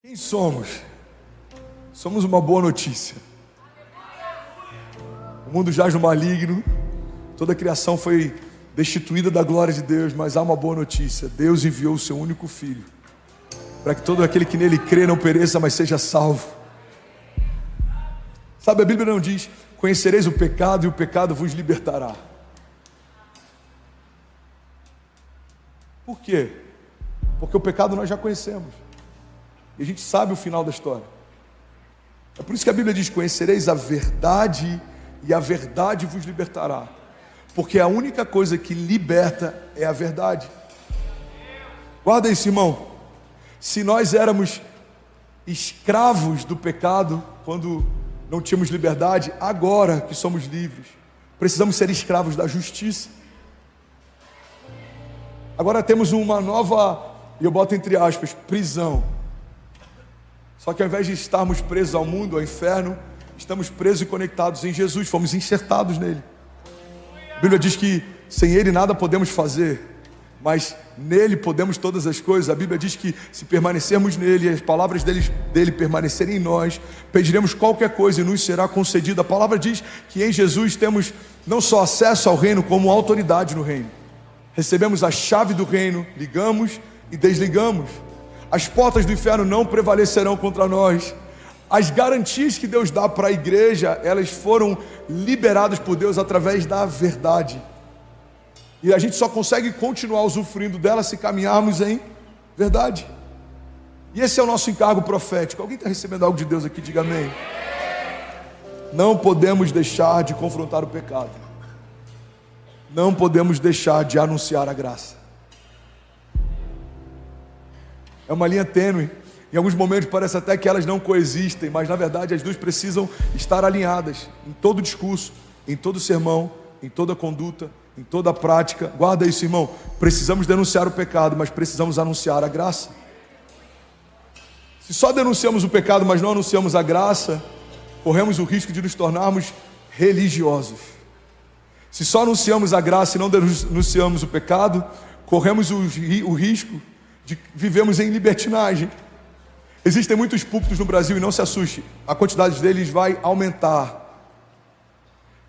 Quem somos? Somos uma boa notícia. O mundo jaz no maligno, toda a criação foi destituída da glória de Deus, mas há uma boa notícia: Deus enviou o seu único Filho, para que todo aquele que nele crê não pereça, mas seja salvo. Sabe, a Bíblia não diz: conhecereis o pecado e o pecado vos libertará. Por quê? Porque o pecado nós já conhecemos, e a gente sabe o final da história. É por isso que a Bíblia diz: conhecereis a verdade e a verdade vos libertará. Porque a única coisa que liberta é a verdade. Guarda isso, irmão. Se nós éramos escravos do pecado quando não tínhamos liberdade, agora que somos livres, precisamos ser escravos da justiça. Agora temos uma nova, e eu boto entre aspas, prisão. Só que ao invés de estarmos presos ao mundo, ao inferno, estamos presos e conectados em Jesus, fomos enxertados nele. A Bíblia diz que sem ele nada podemos fazer, mas nele podemos todas as coisas. A Bíblia diz que se permanecermos nele e as palavras dele permanecerem em nós, pediremos qualquer coisa e nos será concedida. A palavra diz que em Jesus temos não só acesso ao reino, como autoridade no reino. Recebemos a chave do reino, ligamos e desligamos. As portas do inferno não prevalecerão contra nós. As garantias que Deus dá para a igreja, elas foram liberadas por Deus através da verdade. E a gente só consegue continuar usufruindo dela se caminharmos em verdade. E esse é o nosso encargo profético. Alguém está recebendo algo de Deus aqui? Diga amém. Não podemos deixar de confrontar o pecado. Não podemos deixar de anunciar a graça. É uma linha tênue. Em alguns momentos parece até que elas não coexistem, mas na verdade as duas precisam estar alinhadas em todo discurso, em todo sermão, em toda conduta, em toda prática. Guarda isso, irmão. Precisamos denunciar o pecado, mas precisamos anunciar a graça. Se só denunciamos o pecado, mas não anunciamos a graça, corremos o risco de nos tornarmos religiosos. Se só anunciamos a graça e não denunciamos o pecado, corremos o risco de vivermos em libertinagem. Existem muitos púlpitos no Brasil, e não se assuste, a quantidade deles vai aumentar,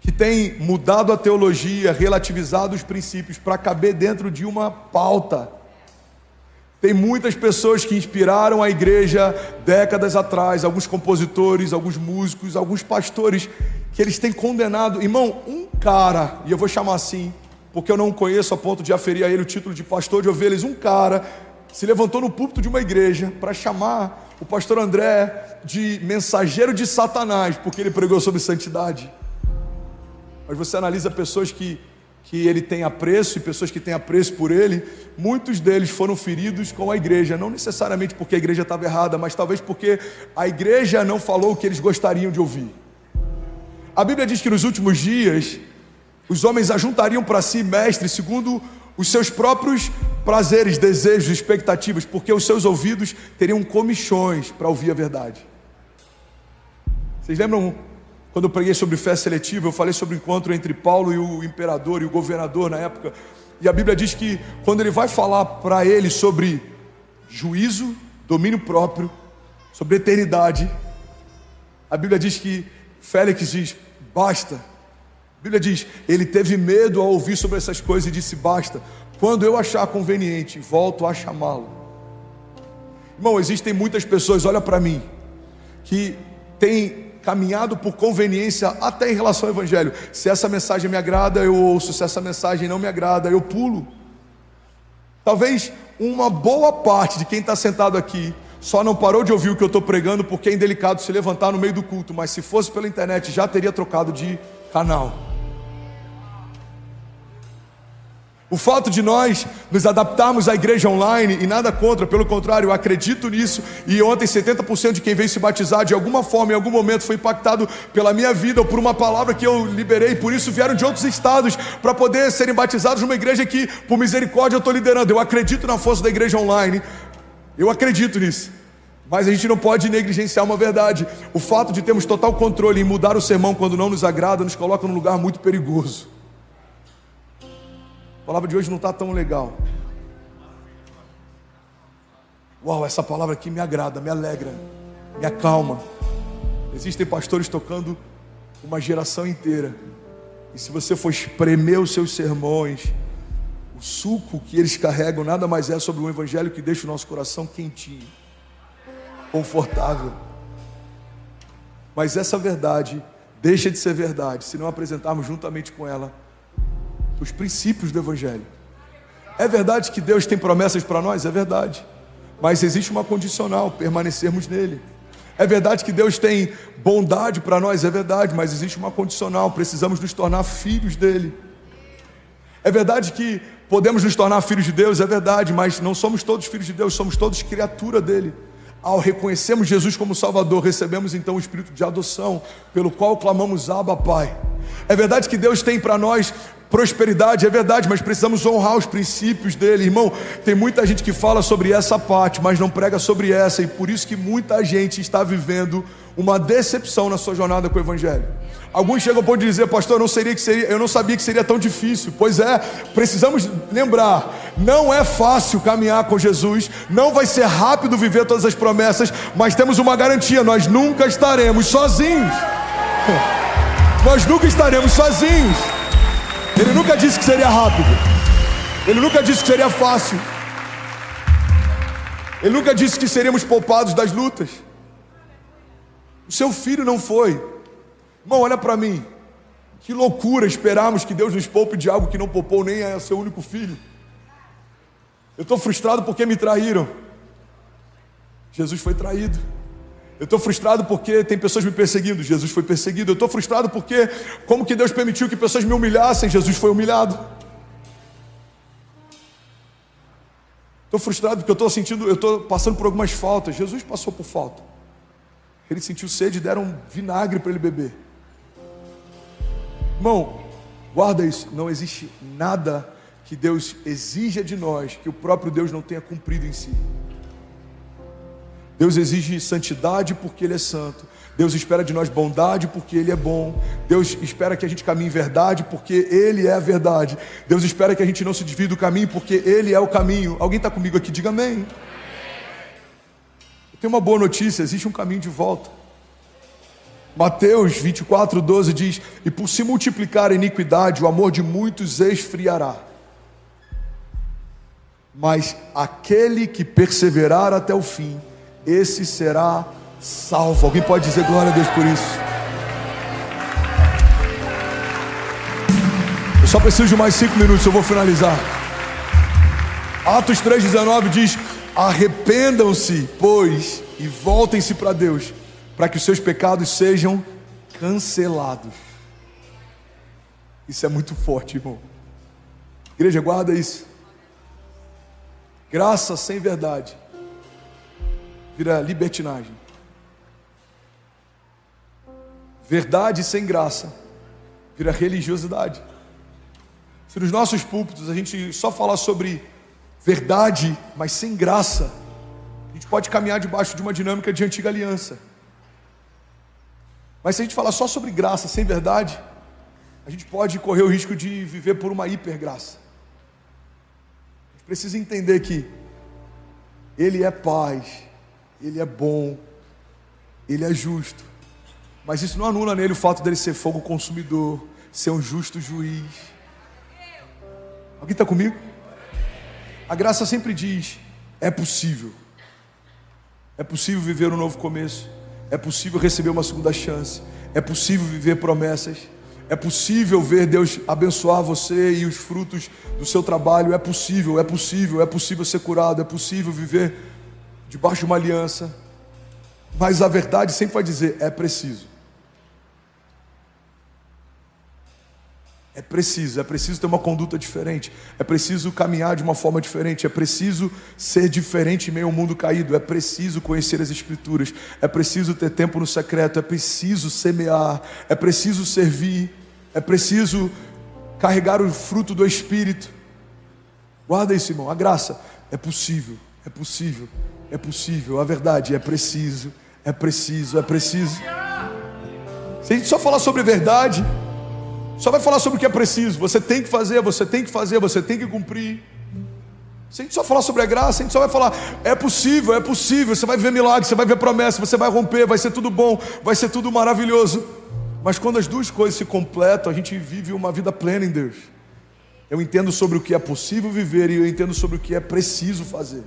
que tem mudado a teologia, relativizado os princípios para caber dentro de uma pauta. Tem muitas pessoas que inspiraram a igreja décadas atrás, alguns compositores, alguns músicos, alguns pastores, que eles têm condenado. Irmão, um cara, e eu vou chamar assim, porque eu não conheço a ponto de aferir a ele o título de pastor de ovelhas, um cara se levantou no púlpito de uma igreja para chamar o pastor André de mensageiro de Satanás, porque ele pregou sobre santidade. Mas você analisa pessoas que ele tem apreço e pessoas que têm apreço por ele, muitos deles foram feridos com a igreja, não necessariamente porque a igreja estava errada, mas talvez porque a igreja não falou o que eles gostariam de ouvir. A Bíblia diz que nos últimos dias os homens ajuntariam para si mestres segundo os seus próprios prazeres, desejos, expectativas, porque os seus ouvidos teriam comichões para ouvir a verdade. Vocês lembram quando eu preguei sobre fé seletiva? Eu falei sobre o encontro entre Paulo e o imperador e o governador na época, e a Bíblia diz que quando ele vai falar para ele sobre juízo, domínio próprio, sobre eternidade, a Bíblia diz que Félix diz: basta. A Bíblia diz: ele teve medo ao ouvir sobre essas coisas e disse: basta, quando eu achar conveniente, volto a chamá-lo. Irmão, existem muitas pessoas, olha para mim, que têm caminhado por conveniência até em relação ao evangelho. Se essa mensagem me agrada, eu ouço. Se essa mensagem não me agrada, eu pulo. Talvez uma boa parte de quem está sentado aqui só não parou de ouvir o que eu estou pregando porque é indelicado se levantar no meio do culto, mas se fosse pela internet já teria trocado de canal. O fato de nós nos adaptarmos à igreja online, e nada contra, pelo contrário, eu acredito nisso. E ontem 70% de quem veio se batizar de alguma forma, em algum momento, foi impactado pela minha vida ou por uma palavra que eu liberei. Por isso vieram de outros estados para poder serem batizados numa igreja que, por misericórdia, eu estou liderando. Eu acredito na força da igreja online, eu acredito nisso. Mas a gente não pode negligenciar uma verdade. O fato de termos total controle em mudar o sermão quando não nos agrada, nos coloca num lugar muito perigoso. A palavra de hoje não está tão legal. Uau, essa palavra aqui me agrada, me alegra, me acalma. Existem pastores tocando uma geração inteira. E se você for espremer os seus sermões, o suco que eles carregam nada mais é sobre um evangelho que deixa o nosso coração quentinho, confortável. Mas essa verdade deixa de ser verdade se não apresentarmos juntamente com ela os princípios do evangelho. É verdade que Deus tem promessas para nós? É verdade. Mas existe uma condicional: permanecermos nele. É verdade que Deus tem bondade para nós? É verdade, mas existe uma condicional: precisamos nos tornar filhos dele. É verdade que podemos nos tornar filhos de Deus? É verdade, mas não somos todos filhos de Deus, somos todos criatura dele. Ao reconhecermos Jesus como Salvador, recebemos então o Espírito de adoção, pelo qual clamamos: Abba, Pai. É verdade que Deus tem para nós prosperidade, é verdade, mas precisamos honrar os princípios dele. Irmão, tem muita gente que fala sobre essa parte, mas não prega sobre essa, e por isso que muita gente está vivendo uma decepção na sua jornada com o evangelho. Alguns chegam ao ponto de dizer: pastor, eu não sabia que seria tão difícil. Pois é, precisamos lembrar, não é fácil caminhar com Jesus, não vai ser rápido viver todas as promessas, mas temos uma garantia: nós nunca estaremos sozinhos. Nós nunca estaremos sozinhos. Ele nunca disse que seria rápido, ele nunca disse que seria fácil, ele nunca disse que seríamos poupados das lutas. O seu filho não foi. Irmão, olha para mim, que loucura esperarmos que Deus nos poupe de algo que não poupou nem a seu único filho. Eu estou frustrado porque me traíram. Jesus foi traído. Eu estou frustrado porque tem pessoas me perseguindo. Jesus foi perseguido. Eu estou frustrado porque como que Deus permitiu que pessoas me humilhassem? Jesus foi humilhado. Estou frustrado porque eu estou passando por algumas faltas. Jesus passou por falta. Ele sentiu sede e deram vinagre para ele beber. Irmão, guarda isso. Não existe nada que Deus exija de nós que o próprio Deus não tenha cumprido em si. Deus exige santidade porque Ele é santo. Deus espera de nós bondade porque Ele é bom. Deus espera que a gente caminhe em verdade porque Ele é a verdade. Deus espera que a gente não se desvie do caminho porque Ele é o caminho. Alguém está comigo aqui? Diga amém. Eu tenho uma boa notícia: existe um caminho de volta. Mateus 24:12 diz: e por se multiplicar a iniquidade, o amor de muitos esfriará. Mas aquele que perseverar até o fim, esse será salvo. Alguém pode dizer glória a Deus por isso? Eu só preciso de mais 5 minutos, eu vou finalizar. Atos 3:19 diz: arrependam-se, pois, e voltem-se para Deus, para que os seus pecados sejam cancelados. Isso é muito forte, irmão. Igreja, guarda isso. Graça sem verdade vira libertinagem. Verdade sem graça vira religiosidade. Se nos nossos púlpitos a gente só falar sobre verdade, mas sem graça, a gente pode caminhar debaixo de uma dinâmica de antiga aliança. Mas se a gente falar só sobre graça sem verdade, a gente pode correr o risco de viver por uma hipergraça. A gente precisa entender que Ele é paz, Ele é bom, Ele é justo, mas isso não anula nele o fato dele ser fogo consumidor, ser um justo juiz. Alguém está comigo? A graça sempre diz: é possível viver um novo começo, é possível receber uma segunda chance, é possível viver promessas, é possível ver Deus abençoar você e os frutos do seu trabalho. É possível ser curado, é possível viver debaixo de uma aliança. Mas a verdade sempre vai dizer: é preciso. É preciso ter uma conduta diferente, é preciso caminhar de uma forma diferente, é preciso ser diferente em meio ao mundo caído, é preciso conhecer as Escrituras, é preciso ter tempo no secreto, é preciso semear, é preciso servir, é preciso carregar o fruto do Espírito. Guarda isso, irmão. A graça é possível, a verdade é preciso. Se a gente só falar sobre verdade, só vai falar sobre o que é preciso. Você tem que fazer, você tem que cumprir. Se a gente só falar sobre a graça, a gente só vai falar, é possível, você vai ver milagre, você vai ver promessa, você vai romper, vai ser tudo bom, vai ser tudo maravilhoso. Mas quando as duas coisas se completam, a gente vive uma vida plena em Deus. Eu entendo sobre o que é possível viver e eu entendo sobre o que é preciso fazer.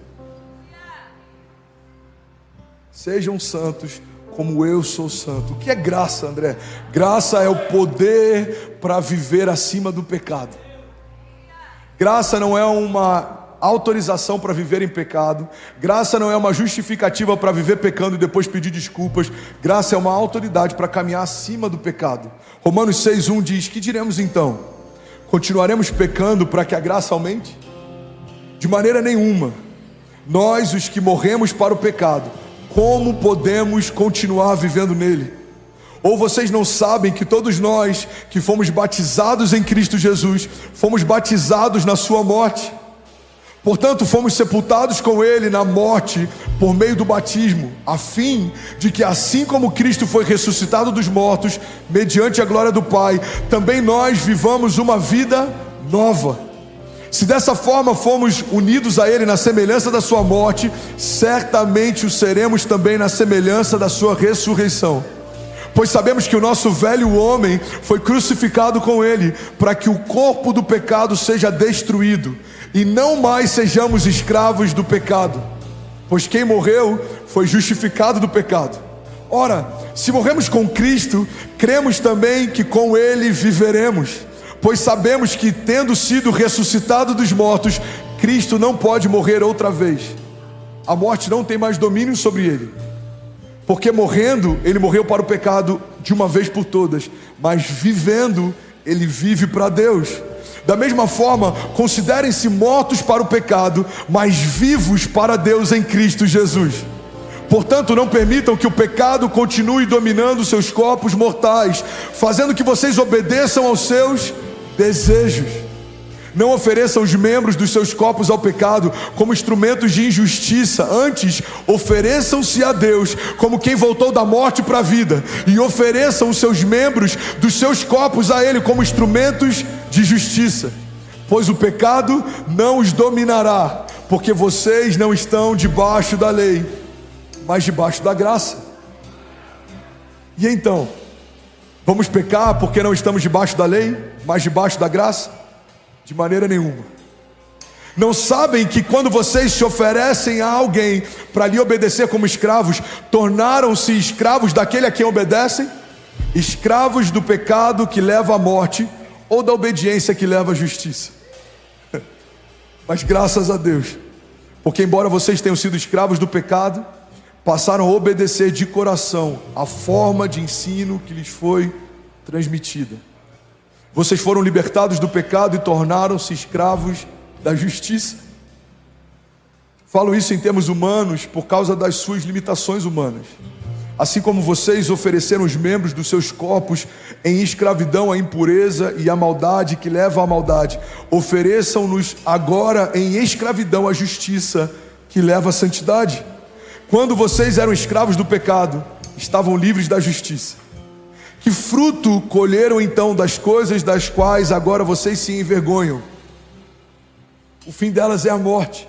Sejam santos como eu sou santo. O que é graça, André? Graça é o poder para viver acima do pecado. Graça não é uma autorização para viver em pecado. Graça não é uma justificativa para viver pecando e depois pedir desculpas. Graça é uma autoridade para caminhar acima do pecado. Romanos 6:1 diz: que diremos então? Continuaremos pecando para que a graça aumente? De maneira nenhuma. Nós, os que morremos para o pecado, como podemos continuar vivendo nele? Ou vocês não sabem que todos nós que fomos batizados em Cristo Jesus, fomos batizados na sua morte? Portanto, fomos sepultados com ele na morte por meio do batismo, a fim de que assim como Cristo foi ressuscitado dos mortos, mediante a glória do Pai, também nós vivamos uma vida nova. Se dessa forma fomos unidos a ele na semelhança da sua morte, certamente o seremos também na semelhança da sua ressurreição. Pois sabemos que o nosso velho homem foi crucificado com ele, para que o corpo do pecado seja destruído, e não mais sejamos escravos do pecado. Pois quem morreu foi justificado do pecado. Ora, se morremos com Cristo, cremos também que com ele viveremos. Pois sabemos que, tendo sido ressuscitado dos mortos, Cristo não pode morrer outra vez. A morte não tem mais domínio sobre ele. Porque morrendo, ele morreu para o pecado de uma vez por todas, mas vivendo, ele vive para Deus. Da mesma forma, considerem-se mortos para o pecado, mas vivos para Deus em Cristo Jesus. Portanto, não permitam que o pecado continue dominando seus corpos mortais, fazendo que vocês obedeçam aos seus desejos. Não ofereçam os membros dos seus corpos ao pecado como instrumentos de injustiça. Antes, ofereçam-se a Deus como quem voltou da morte para a vida, e ofereçam os seus membros dos seus corpos a Ele como instrumentos de justiça. Pois o pecado não os dominará, porque vocês não estão debaixo da lei, mas debaixo da graça. E então, vamos pecar porque não estamos debaixo da lei, mas debaixo da graça? De maneira nenhuma. Não sabem que quando vocês se oferecem a alguém para lhe obedecer como escravos, tornaram-se escravos daquele a quem obedecem? Escravos do pecado que leva à morte, ou da obediência que leva à justiça? Mas graças a Deus, porque embora vocês tenham sido escravos do pecado, passaram a obedecer de coração a forma de ensino que lhes foi transmitida. Vocês foram libertados do pecado e tornaram-se escravos da justiça. Falo isso em termos humanos por causa das suas limitações humanas. Assim como vocês ofereceram os membros dos seus corpos em escravidão à impureza e à maldade que leva à maldade, ofereçam-nos agora em escravidão à justiça que leva à santidade. Quando vocês eram escravos do pecado, estavam livres da justiça. Que fruto colheram então das coisas das quais agora vocês se envergonham? O fim delas é a morte.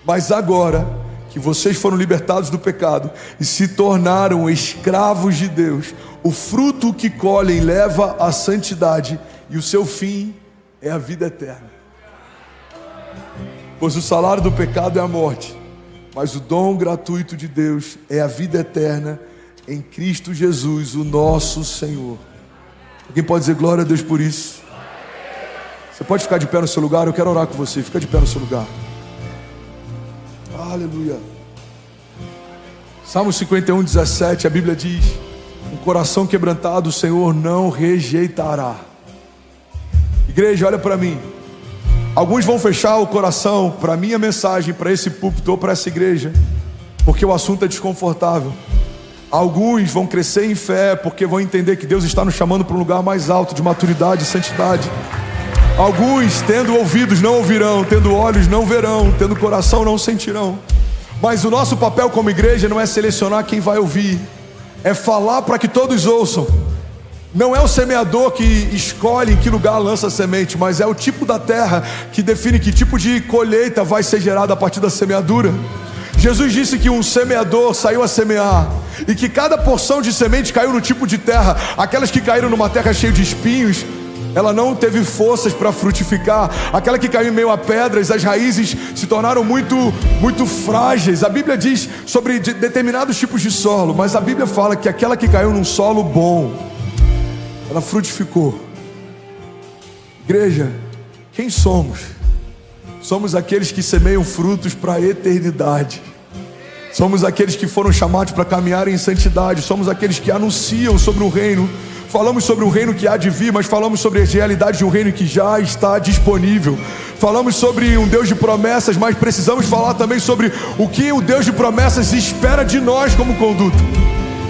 Mas agora que vocês foram libertados do pecado e se tornaram escravos de Deus, o fruto que colhem leva à santidade, e o seu fim é a vida eterna. Pois o salário do pecado é a morte, mas o dom gratuito de Deus é a vida eterna em Cristo Jesus, o nosso Senhor. Alguém pode dizer glória a Deus por isso? Você pode ficar de pé no seu lugar? Eu quero orar com você. Fica de pé no seu lugar. Aleluia. Salmo 51:17, a Bíblia diz: um coração quebrantado o Senhor não rejeitará. Igreja, olha para mim. Alguns vão fechar o coração para a minha mensagem, para esse púlpito ou para essa igreja, porque o assunto é desconfortável. Alguns vão crescer em fé porque vão entender que Deus está nos chamando para um lugar mais alto de maturidade e santidade. Alguns, tendo ouvidos, não ouvirão, tendo olhos, não verão, tendo coração, não sentirão. Mas o nosso papel como igreja não é selecionar quem vai ouvir, é falar para que todos ouçam. Não é o semeador que escolhe em que lugar lança a semente, mas é o tipo da terra que define que tipo de colheita vai ser gerada a partir da semeadura. Jesus disse que um semeador saiu a semear e que cada porção de semente caiu no tipo de terra. Aquelas que caíram numa terra cheia de espinhos, ela não teve forças para frutificar. Aquela que caiu em meio a pedras, as raízes se tornaram muito frágeis. A Bíblia diz sobre determinados tipos de solo, mas a Bíblia fala que aquela que caiu num solo bom, ela frutificou. Igreja, quem somos? Somos aqueles que semeiam frutos para a eternidade. Somos aqueles que foram chamados para caminhar em santidade. Somos aqueles que anunciam sobre o reino. Falamos sobre o reino que há de vir, mas falamos sobre as realidades de um reino que já está disponível. Falamos sobre um Deus de promessas, mas precisamos falar também sobre o que o Deus de promessas espera de nós como conduta.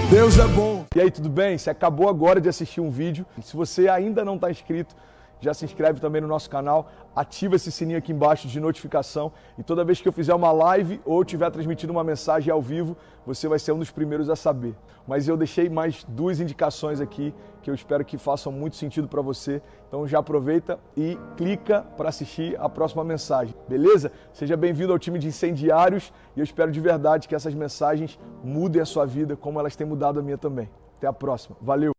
Deus é bom. E aí, tudo bem? Você acabou agora de assistir um vídeo. Se você ainda não está inscrito, já se inscreve também no nosso canal, ativa esse sininho aqui embaixo de notificação e toda vez que eu fizer uma live ou estiver transmitindo uma mensagem ao vivo, você vai ser um dos primeiros a saber. Mas eu deixei mais 2 indicações aqui que eu espero que façam muito sentido para você. Então já aproveita e clica para assistir a próxima mensagem, beleza? Seja bem-vindo ao time de incendiários e eu espero de verdade que essas mensagens mudem a sua vida como elas têm mudado a minha também. Até a próxima. Valeu!